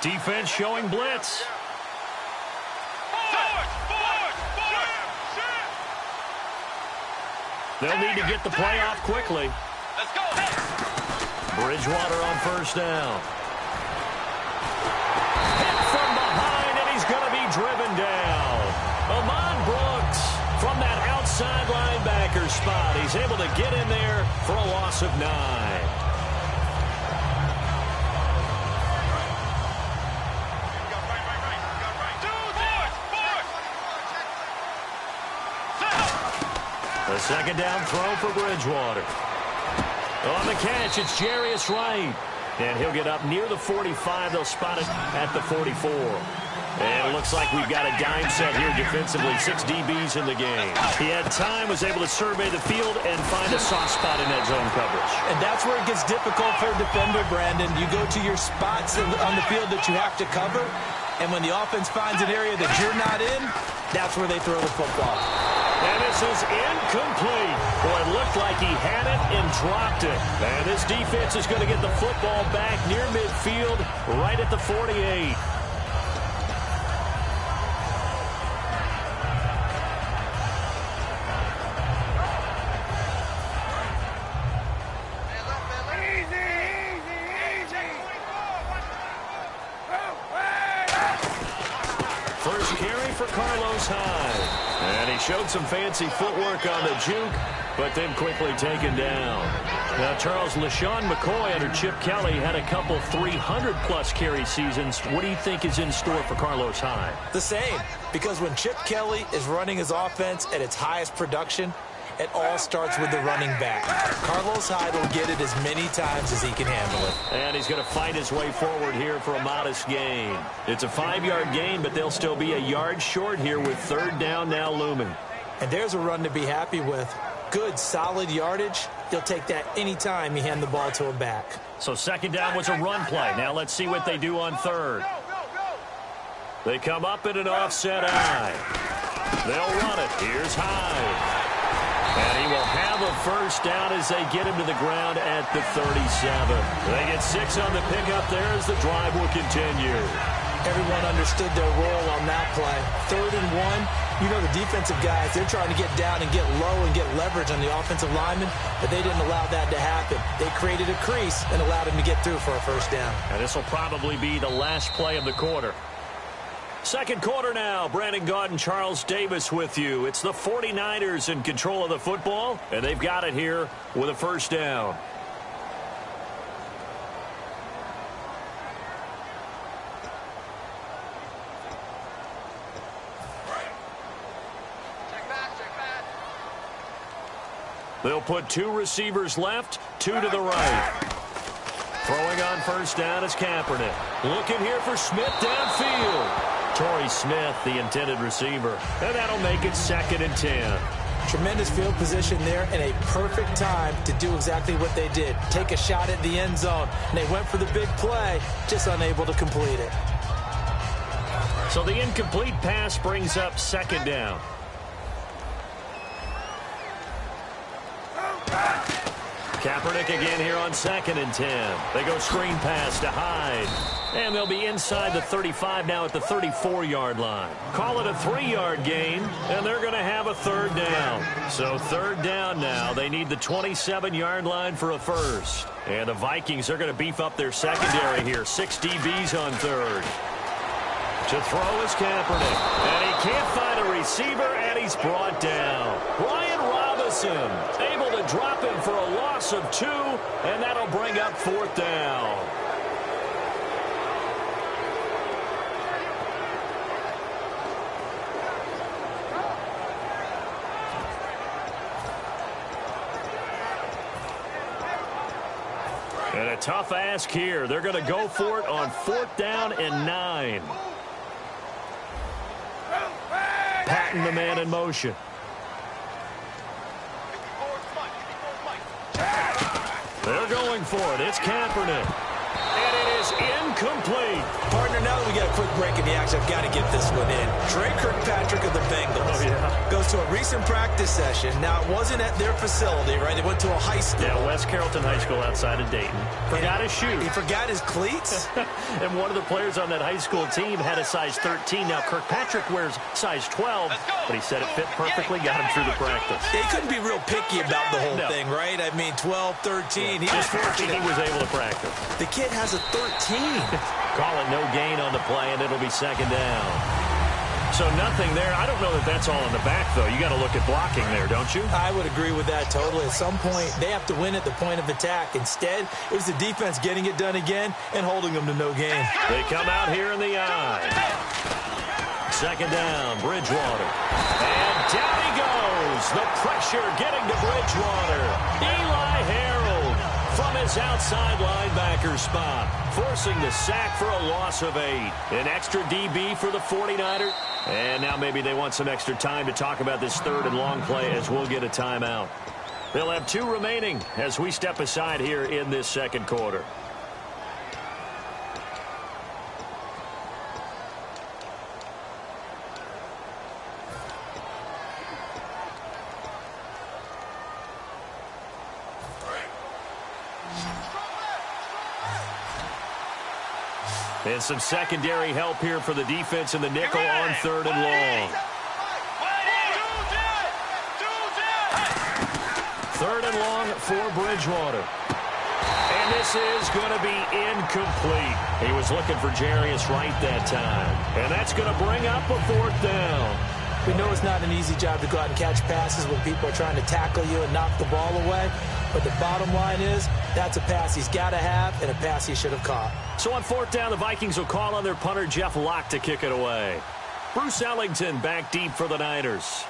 Defense showing blitz. They'll need to get the play off quickly. Let's go. Bridgewater on first down. Hit from behind, and he's going to be driven down. Ahman Brooks from that outside linebacker spot. He's able to get in there for a loss of 9. A second down throw for Bridgewater. On the catch, it's Jarius Wright. And he'll get up near the 45. They'll spot it at the 44. And it looks like we've got a dime set here defensively. 6 DBs in the game. He had time, was able to survey the field and find a soft spot in that zone coverage. And that's where it gets difficult for a defender, Brandon. You go to your spots on the field that you have to cover. And when the offense finds an area that you're not in, that's where they throw the football. And this is incomplete. Well, it looked like he had it and dropped it. And this defense is going to get the football back near midfield, right at the 48. First carry for Carlos Hyde. And he showed some fancy footwork on the juke, but then quickly taken down. Now, Charles, LaShawn McCoy under Chip Kelly had a couple 300-plus carry seasons. What do you think is in store for Carlos Hyde? The same, because when Chip Kelly is running his offense at its highest production, it all starts with the running back. Carlos Hyde will get it as many times as he can handle it. And he's going to fight his way forward here for a modest gain. It's a 5-yard gain, but they'll still be a yard short here with third down now looming. And there's a run to be happy with. Good, solid yardage. He'll take that any time you hand the ball to him back. So second down was a run play. Now let's see what they do on third. They come up in an offset eye. They'll run it. Here's Hyde. And he will have a first down as they get him to the ground at the 37. They get 6 on the pickup there as the drive will continue. Everyone understood their role on that play. 3rd and 1. You know the defensive guys, they're trying to get down and get low and get leverage on the offensive lineman, but they didn't allow that to happen. They created a crease and allowed him to get through for a first down. And this will probably be the last play of the quarter. Second quarter now. Brandon Gaudin, Charles Davis with you. It's the 49ers in control of the football, and they've got it here with a first down. They'll put 2 receivers left, 2 to the right. Throwing on first down is Kaepernick. Looking here for Smith downfield. Torrey Smith, the intended receiver. And that'll make it 2nd and 10. Tremendous field position there and a perfect time to do exactly what they did. Take a shot at the end zone. And they went for the big play, just unable to complete it. So the incomplete pass brings up 2nd down. Kaepernick again here on 2nd and 10. They go screen pass to Hyde. And they'll be inside the 35 now at the 34-yard line. Call it a 3-yard gain, and they're going to have a 3rd down. So 3rd down now. They need the 27-yard line for a first. And the Vikings are going to beef up their secondary here. 6 DBs on 3rd. To throw is Kaepernick. And he can't find a receiver, and he's brought down. Brian Robinson able to drop him for a loss of 2, and that'll bring up 4th down. And a tough ask here. They're going to go for it on 4th down and 9. Patton, the man in motion. They're going for it. It's Kaepernick. And it is incomplete. Partner, now that we got a quick break in the action, I've got to get this one in. Trey Kirkpatrick of the Bengals goes to a recent practice session. Now, it wasn't at their facility, right? They went to a high school. Yeah, West Carrollton High School outside of Dayton. Forgot his shoes. He forgot his cleats? And one of the players on that high school team had a size 13. Now, Kirkpatrick wears size 12, but he said it fit perfectly, got him through the practice. He couldn't be real picky about the whole thing, right? I mean, 12, 13. He was fortunate. He was able to practice. The kid has a 13. Call it no gain on the play, and it'll be second down. So nothing there. I don't know that that's all in the back, though. You got to look at blocking there, don't you? I would agree with that totally. At some point, they have to win at the point of attack. Instead, it was the defense getting it done again and holding them to no gain. They come out here in the eye. Second down, Bridgewater. And down he goes. The pressure getting to Bridgewater. Eli Harold from his outside linebacker spot, forcing the sack for a loss of 8. An extra DB for the 49ers. And now maybe they want some extra time to talk about this third and long play as we'll get a timeout. They'll have 2 remaining as we step aside here in this second quarter. And some secondary help here for the defense in the nickel on third and long. Third and long for Bridgewater. And this is going to be incomplete. He was looking for Jarius Wright that time. And that's going to bring up a 4th down. We know it's not an easy job to go out and catch passes when people are trying to tackle you and knock the ball away. But the bottom line is, that's a pass he's got to have and a pass he should have caught. So on 4th down, the Vikings will call on their punter, Jeff Locke, to kick it away. Bruce Ellington back deep for the Niners.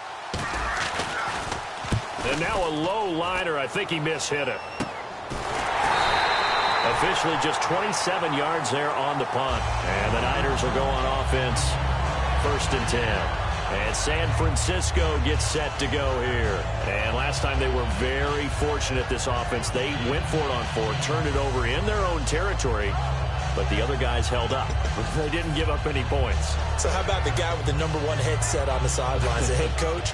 And now a low liner. I think he mishit it. Officially just 27 yards there on the punt. And the Niners will go on offense. 1st and 10. And San Francisco gets set to go here. And last time they were very fortunate, this offense. They went for it on 4th, turned it over in their own territory, but the other guys held up. They didn't give up any points. So how about the guy with the number 1 headset on the sidelines, the head coach?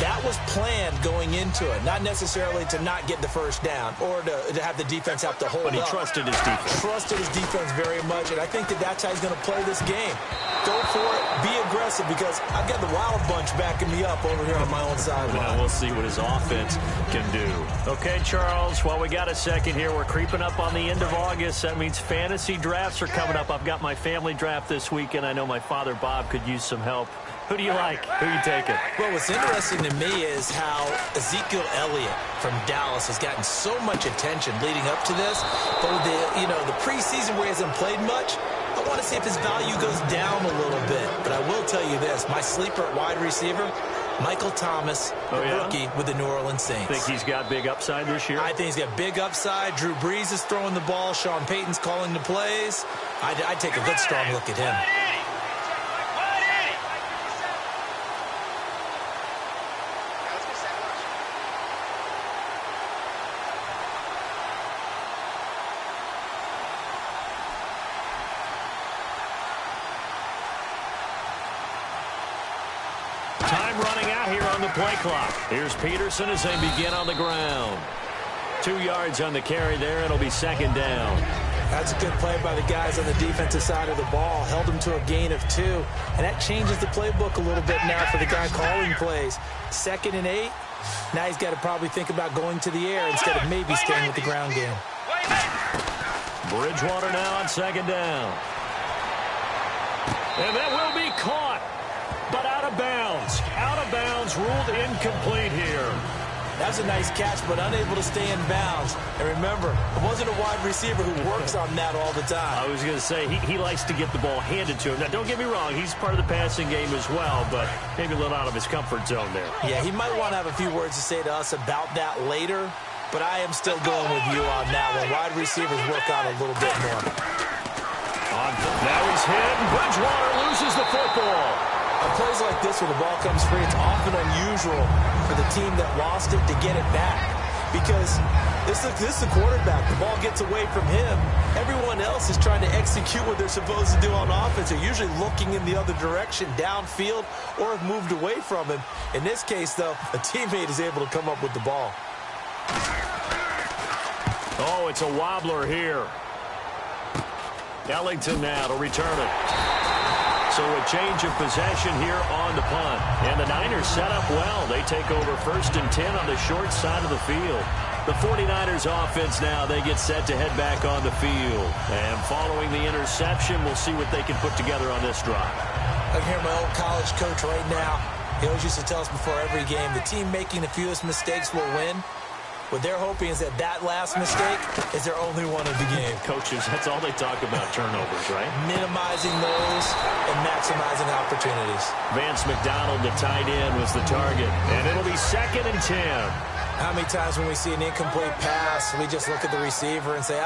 That was planned going into it, not necessarily to not get the first down or to have the defense have to hold up. But he trusted his defense. Trusted his defense very much, and I think that that's how he's going to play this game. Go for it, be aggressive, because I've got the Wild Bunch backing me up over here on my own sideline. Now we'll see what his offense can do. Okay, Charles, while we got a second here, we're creeping up on the end of August. That means fantasy drafts are coming up. I've got my family draft this week, and I know my father, Bob, could use some help. Who do you like? Who are you taking? Well, what's interesting to me is how Ezekiel Elliott from Dallas has gotten so much attention leading up to this. But with the preseason where he hasn't played much, I want to see if his value goes down a little bit. But I will tell you this, my sleeper at wide receiver, Michael Thomas, rookie with the New Orleans Saints. Think he's got big upside this year? I think he's got big upside. Drew Brees is throwing the ball. Sean Payton's calling the plays. I'd take a good, strong look at him. Time running out here on the play clock. Here's Peterson as they begin on the ground. 2 yards on the carry there. It'll be second down. That's a good play by the guys on the defensive side of the ball. Held them to a gain of 2. And that changes the playbook a little bit now for the guy calling plays. 2nd and 8. Now he's got to probably think about going to the air instead of maybe staying with the ground game. Bridgewater now on second down. And that will be caught. But out of bounds. Out of bounds, ruled incomplete here. That was a nice catch, but unable to stay in bounds. And remember, it wasn't a wide receiver who works on that all the time. I was going to say, he likes to get the ball handed to him. Now, don't get me wrong, he's part of the passing game as well, but maybe a little out of his comfort zone there. Yeah, he might want to have a few words to say to us about that later, but I am still going with you on that one. Wide receivers work out a little bit more. Now he's hit, and Bridgewater loses the football. On plays like this where the ball comes free, it's often unusual for the team that lost it to get it back. Because This is the quarterback. The ball gets away from him. Everyone else is trying to execute what they're supposed to do on offense. They're usually looking in the other direction, downfield, or have moved away from him. In this case, though, a teammate is able to come up with the ball. Oh, it's a wobbler here. Ellington now to return it. So a change of possession here on the punt. And the Niners set up well. They take over 1st and 10 on the short side of the field. The 49ers offense now, they get set to head back on the field. And following the interception, we'll see what they can put together on this drive. I can hear my old college coach right now. He always used to tell us before every game, the team making the fewest mistakes will win. What they're hoping is that last mistake is their only one of the game. Coaches, that's all they talk about, turnovers, right? Minimizing those and maximizing opportunities. Vance McDonald, the tight end, was the target. And it'll be 2nd and 10. How many times when we see an incomplete pass, we just look at the receiver and say,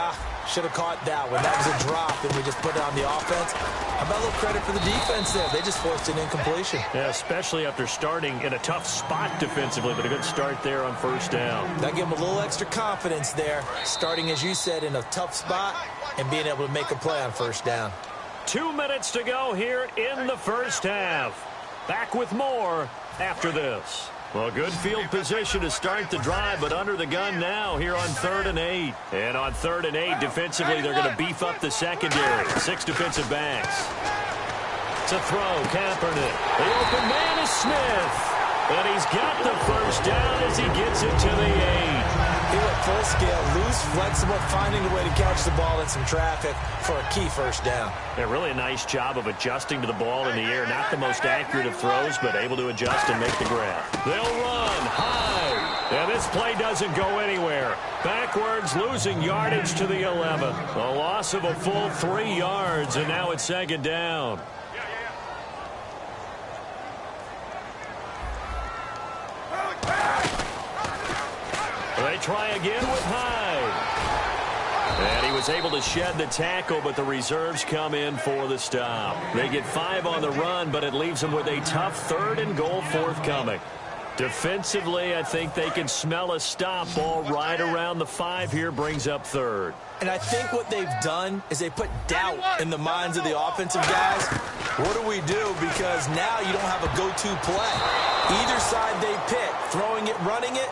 should have caught that one. That was a drop, and we just put it on the offense. How about a little credit for the defense there? They just forced an incompletion. Yeah, especially after starting in a tough spot defensively, but a good start there on 1st down. That gave them a little extra confidence there, starting, as you said, in a tough spot and being able to make a play on 1st down. 2 minutes to go here in the 1st half. Back with more after this. Well, good field position to start the drive, but under the gun now here on 3rd and 8. And on 3rd and 8, defensively, they're going to beef up the secondary. 6 defensive backs. To throw, Kaepernick. The open man is Smith. And he's got the 1st down as he gets it to the 8. He went full scale, loose, flexible, finding a way to catch the ball in some traffic for a key 1st down. Yeah, really a nice job of adjusting to the ball in the air. Not the most accurate of throws, but able to adjust and make the grab. They'll run high. And this play doesn't go anywhere. Backwards, losing yardage to the 11. A loss of a full 3 yards, and now it's 2nd down. They try again with Hyde. And he was able to shed the tackle, but the reserves come in for the stop. They get 5 on the run, but it leaves them with a tough 3rd and goal forthcoming. Defensively, I think they can smell a stop ball right around the 5 here, brings up 3rd. And I think what they've done is they put doubt in the minds of the offensive guys. What do we do? Because now you don't have a go-to play. Either side they pick, throwing it, running it,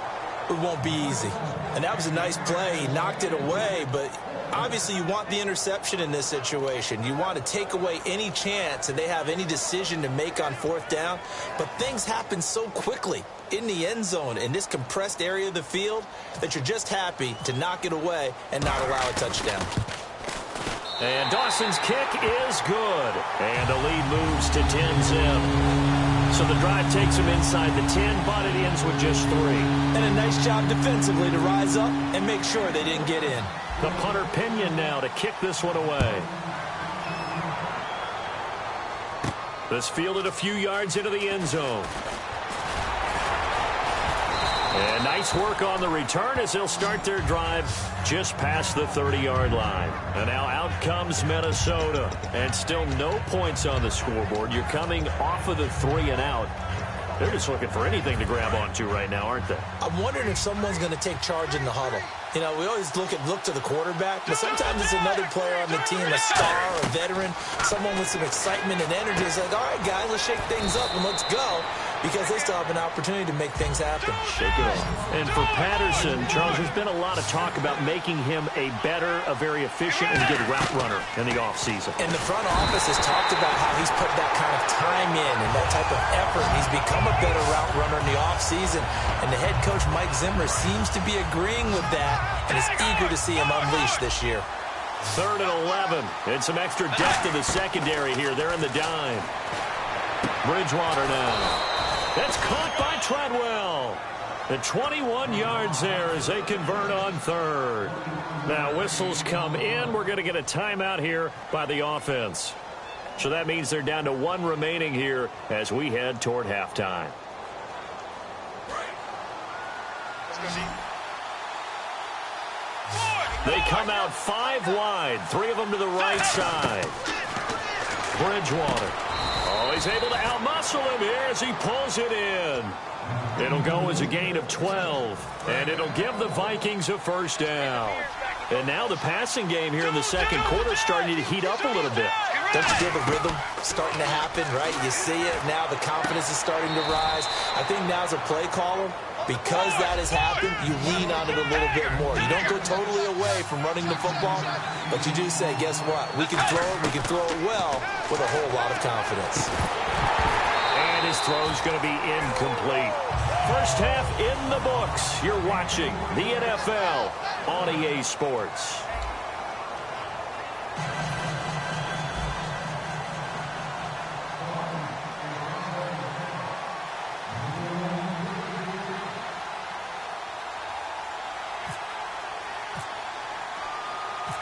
it won't be easy. And that was a nice play. He knocked it away, but obviously you want the interception in this situation. You want to take away any chance and they have any decision to make on 4th down. But things happen so quickly in the end zone in this compressed area of the field that you're just happy to knock it away and not allow a touchdown. And Dawson's kick is good. And the lead moves to 10-zip. So the drive takes him inside the 10, but it ends with just 3. And a nice job defensively to rise up and make sure they didn't get in. The punter Pinion now to kick this one away. This fielded a few yards into the end zone. And nice work on the return as they'll start their drive just past the 30-yard line. And now out comes Minnesota. And still no points on the scoreboard. You're coming off of the 3 and out. They're just looking for anything to grab onto right now, aren't they? I'm wondering if someone's going to take charge in the huddle. You know, we always look to the quarterback, but sometimes it's another player on the team, a star, a veteran, someone with some excitement and energy. It's like, all right, guys, let's shake things up and let's go, because they still have an opportunity to make things happen. Shake it off. And for Patterson, Charles, there's been a lot of talk about making him a better, a very efficient and good route runner in the offseason. And the front office has talked about how he's put that kind of time in and that type of effort. He's become a better route runner in the offseason. And the head coach, Mike Zimmer, seems to be agreeing with that and is eager to see him unleashed this year. 3rd and 11. And some extra depth to the secondary here. They're in the dime. Bridgewater now. That's caught by Treadwell. The 21 yards there as they convert on 3rd. Now whistles come in. We're going to get a timeout here by the offense. So that means they're down to 1 remaining here as we head toward halftime. They come out 5 wide. 3 of them to the right side. Bridgewater. Oh, he's able to outmuscle him here as he pulls it in. It'll go as a gain of 12, and it'll give the Vikings a first down. And now the passing game here in the second quarter is starting to heat up a little bit. Don't you feel the rhythm starting to happen, right? You see it. Now the confidence is starting to rise. I think now as a play caller, because that has happened, you lean on it a little bit more. You don't go totally away from running the football, but you do say, guess what? We can throw it. We can throw it well with a whole lot of confidence. And his throw's going to be incomplete. First half in the books. You're watching the NFL on EA Sports.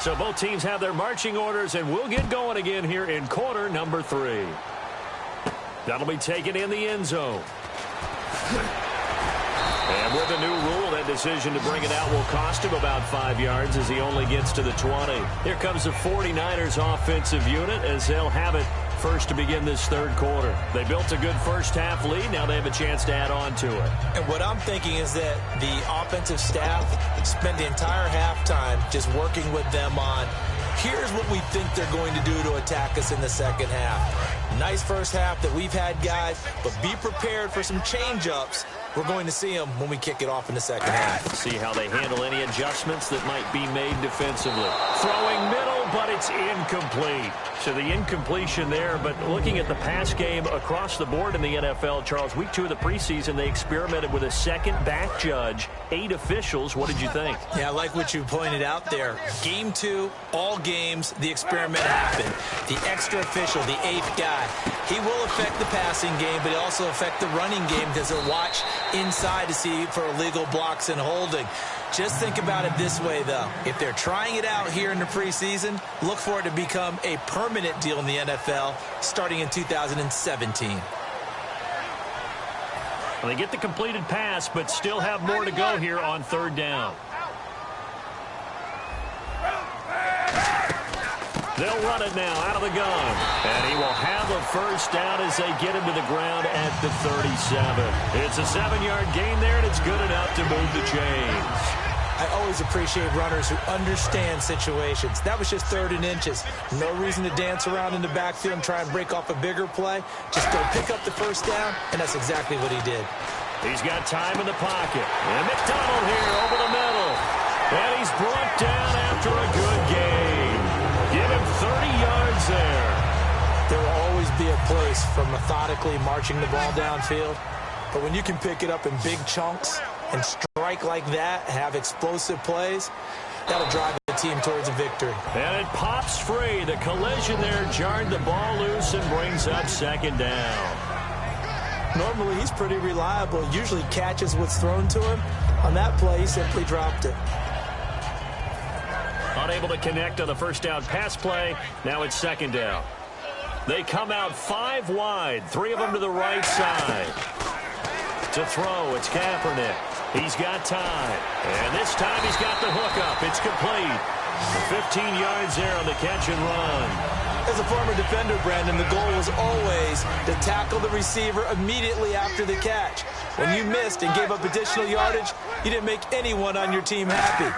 So both teams have their marching orders, and we'll get going again here in quarter number 3. That'll be taken in the end zone. And with the new rule, that decision to bring it out will cost him about 5 yards as he only gets to the 20. Here comes the 49ers offensive unit as they'll have it first to begin this third quarter. They built a good first half lead. Now they have a chance to add on to it. And what I'm thinking is that the offensive staff spent the entire halftime just working with them on, here's what we think they're going to do to attack us in the second half. Nice first half that we've had, guys, but be prepared for some change-ups. We're going to see them when we kick it off in the second half. See how they handle any adjustments that might be made defensively. Throwing middle, but it's incomplete. So the incompletion there, but looking at the pass game across the board in the NFL, Charles, week 2 of the preseason, they experimented with a second back judge, 8 officials. What did you think? Yeah, I like what you pointed out there. Game 2, all games, the experiment happened. The extra official, the 8th guy, he will affect the passing game, but he'll also affect the running game because he'll watch inside to see for illegal blocks and holding. Just think about it this way, though. If they're trying it out here in the preseason, look for it to become a permanent deal in the NFL starting in 2017. Well, they get the completed pass, but still have more to go here on third down. They'll run it now out of the gun. And he will have a first down as they get him to the ground at the 37. It's a 7-yard gain there, and it's good enough to move the chains. I always appreciate runners who understand situations. That was just 3rd and inches. No reason to dance around in the backfield and try and break off a bigger play. Just go pick up the first down, and that's exactly what he did. He's got time in the pocket. And McDonald here over the middle. And he's brought down after a good gain. Give him 30 yards there. There will always be a place for methodically marching the ball downfield. But when you can pick it up in big chunks and strike like that, have explosive plays, that'll drive the team towards a victory. And it pops free. The collision there jarred the ball loose and brings up second down. Normally, he's pretty reliable. Usually catches what's thrown to him. On that play, he simply dropped it. Unable to connect on the first down pass play. Now it's second down. They come out 5 wide. 3 of them to the right side. To throw, it's Kaepernick. He's got time. And this time he's got the hookup. It's complete. 15 yards there on the catch and run. As a former defender, Brandon, the goal was always to tackle the receiver immediately after the catch. When you missed and gave up additional yardage, you didn't make anyone on your team happy.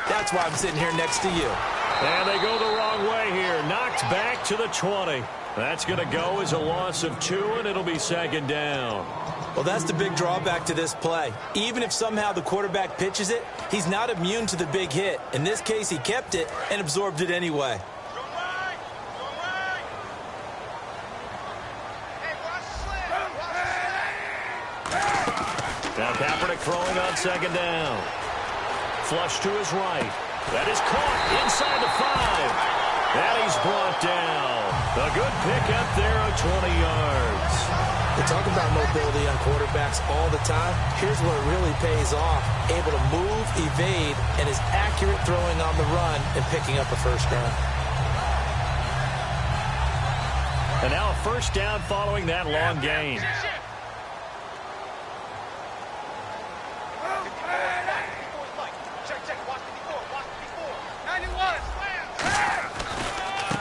That's why I'm sitting here next to you. And they go the wrong way here. Knocked back to the 20. That's going to go as a loss of 2, and it'll be second down. Well, that's the big drawback to this play. Even if somehow the quarterback pitches it, he's not immune to the big hit. In this case, he kept it and absorbed it anyway. Now Kaepernick throwing on second down. Flush to his right. That is caught inside the 5. And he's brought down. A good pickup there of 20 yards. They talk about mobility on quarterbacks all the time. Here's where it really pays off. Able to move, evade, and is accurate throwing on the run and picking up a first down. And now a first down following that long gain.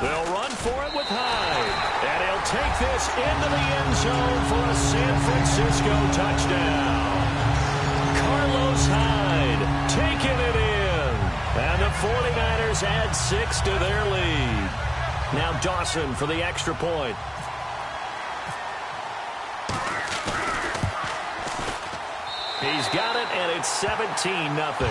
They'll run for it with Hyde. And he'll take this into the end zone for a San Francisco touchdown. Carlos Hyde taking it in. And the 49ers add 6 to their lead. Now Dawson for the extra point. He's got it, and it's 17-0.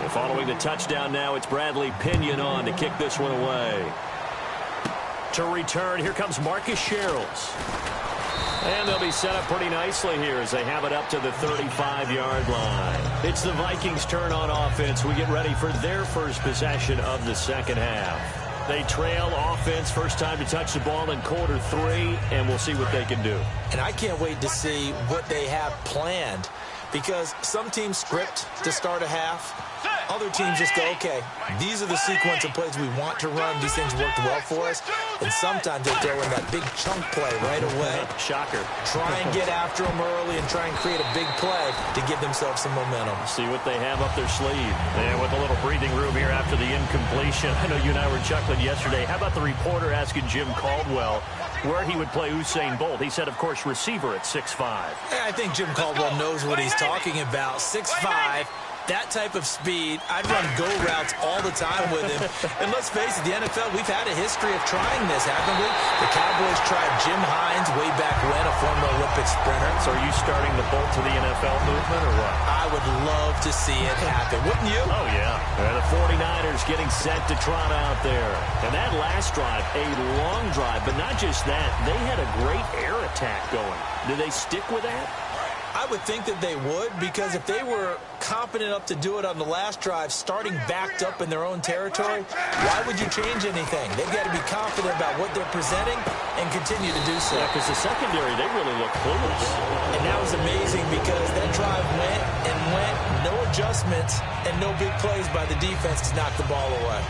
Following the touchdown now, it's Bradley Pinion on to kick this one away. To return, here comes Marcus Sherrills. And they'll be set up pretty nicely here as they have it up to the 35-yard line. It's the Vikings' turn on offense. We get ready for their first possession of the second half. They trail offense, first time to touch the ball in quarter 3, and we'll see what they can do. And I can't wait to see what they have planned, because some teams script to start a half. Other teams just go, okay, these are the sequence of plays we want to run. These things worked well for us. And sometimes they throw in that big chunk play right away. Shocker. Try and get after them early and try and create a big play to give themselves some momentum. See what they have up their sleeve. And with a little breathing room here after the incompletion. I know you and I were chuckling yesterday. How about the reporter asking Jim Caldwell where he would play Usain Bolt? He said, of course, receiver at 6'5". I think Jim Caldwell knows what he's talking about. 6'5". That type of speed, I'd run go routes all the time with him. And let's face it, the NFL, we've had a history of trying this, haven't we? The Cowboys tried Jim Hines way back when, a former Olympic sprinter. So are you starting the Bolt to the NFL movement or what? I would love to see it happen, wouldn't you? Oh, yeah. The 49ers getting set to trot out there. And that last drive, a long drive, but not just that. They had a great air attack going. Do they stick with that? I would think that they would, because if they were competent enough to do it on the last drive, starting backed up in their own territory, why would you change anything? They've got to be confident about what they're presenting and continue to do so. Yeah, because the secondary, they really look clueless. And that was amazing because that drive went and went, no adjustments, and no big plays by the defense to knock the ball away.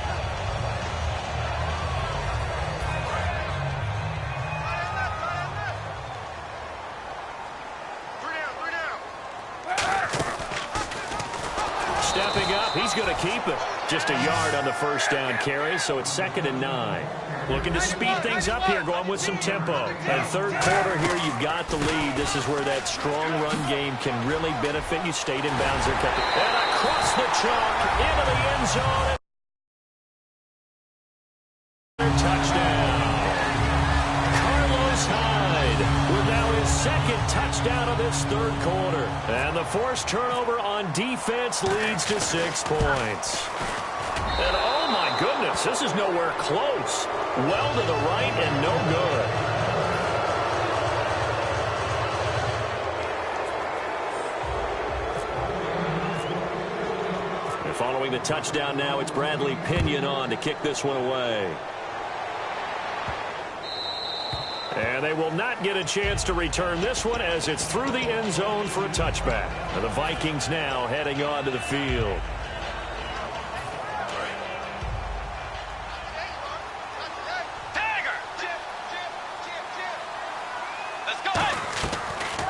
Stepping up, he's going to keep it. Just a yard on the first down carry, so it's 2nd and 9. Looking to speed things up here, going with some tempo. And third quarter here, you've got the lead. This is where that strong run game can really benefit you. Stayed in bounds there, kept it. And across the chalk, into the end zone. Touchdown. Carlos Hyde with now his 2nd touchdown of this third quarter. And the forced turnover on defense leads to 6 points. And oh my goodness, this is nowhere close. Well to the right and no good. And following the touchdown now, it's Bradley Pinion on to kick this one away. And they will not get a chance to return this one as it's through the end zone for a touchback. And the Vikings now heading onto the field.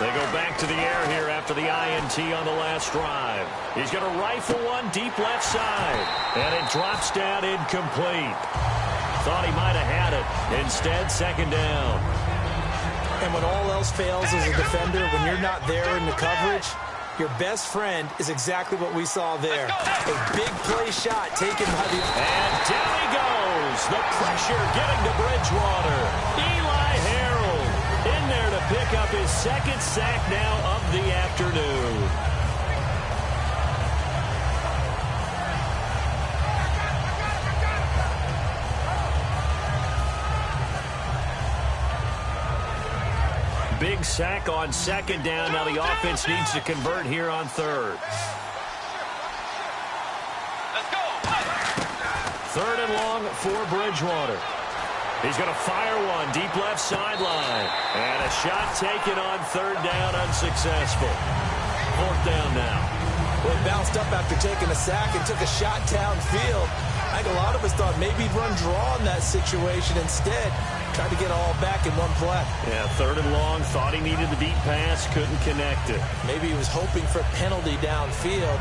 They go back to the air here after the INT on the last drive. He's going to rifle one deep left side. And it drops down incomplete. Thought he might have had it. Instead, 2nd down. And when all else fails as a defender, when you're not there in the coverage, your best friend is exactly what we saw there. A big play shot taken by the... And down he goes. The pressure getting to Bridgewater. Eli Harold in there to pick up his 2nd sack now of the afternoon. Big sack on 2nd down. Now the offense needs to convert here on 3rd. Let's go. 3rd and long for Bridgewater. He's going to fire one deep left sideline. And a shot taken on 3rd down, unsuccessful. 4th down now. Well, he bounced up after taking a sack and took a shot downfield. I think a lot of us thought maybe he'd run draw in that situation instead. Tried to get all back in one play. Yeah, 3rd and long. Thought he needed the deep pass. Couldn't connect it. Maybe he was hoping for a penalty downfield.